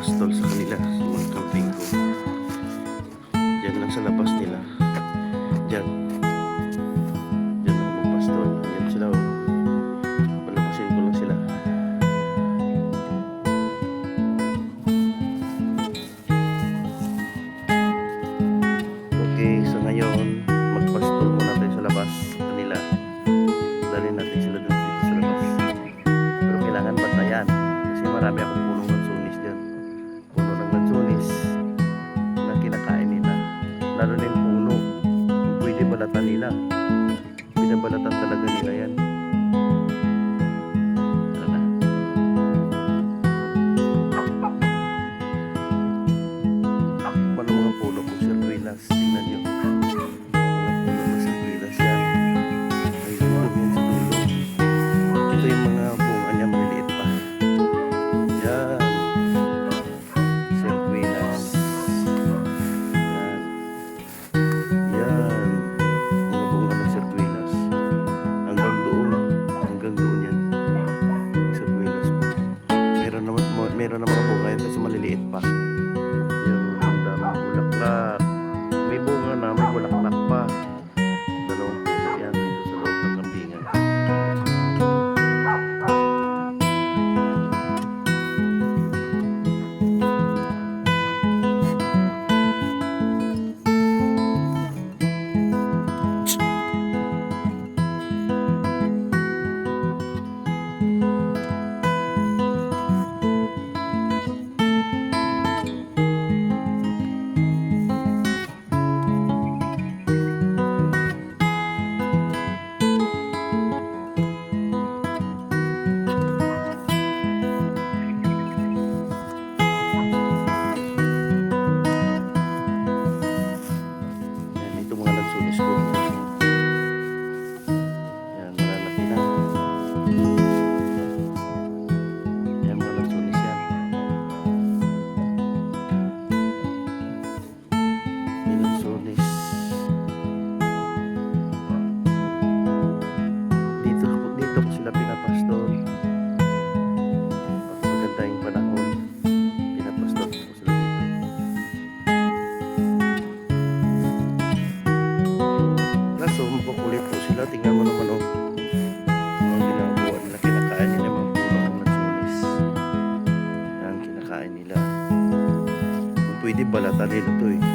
magpapastol sa kanila, sa mga camping ko. Diyan lang sa labas nila. Diyan. Diyan ako magpastol. Diyan sila. Oh. Palabasin ko lang sila. Okay, so ngayon, magpastol muna tayo sa labas sa kanila. Dalhin natin sila dito sa labas. Pero kailangan batayan. Kasi marami akong punong lansunis dyan. Puno ng lansunis na kinakain nila. Lalo na yung puno. Kung pwede balatan nila. Binabalatan talaga nila yan. Tara na. Paano mga puno kung sirkuilas? Tingnan nyo. Mga puno ng sirkuilas yan. Ay, dulo yan sa dulo. Ito yung mga bunga niya maliliit pa. Yan. Sirkuilas. Yan. Yan. Mga bunga ng sirkuilas. Hanggang doon. Hanggang doon yan. Yung sirkuilas po. Meron na mga bunga yan kasi maliliit pa. Yung daming bulaklak. May bunga na, may bulaklak pa. Dalawang puno yan dito sa loob ng kambingan. Yan, ito mga lansunis ko. Yan, malalaki na. Yan, mga lansunis yan. May lansunis. Dito ko sila pinapastol. Pag maganda yung panahon, pinapastol ko sila dito. Kaso makukulit po sila. Tingnan mo naman oh. Mga ginagawa nila. Kinakain nila mga puno ng lansunis. Yan, kinakain nila. Kung pwede balatan nila to eh.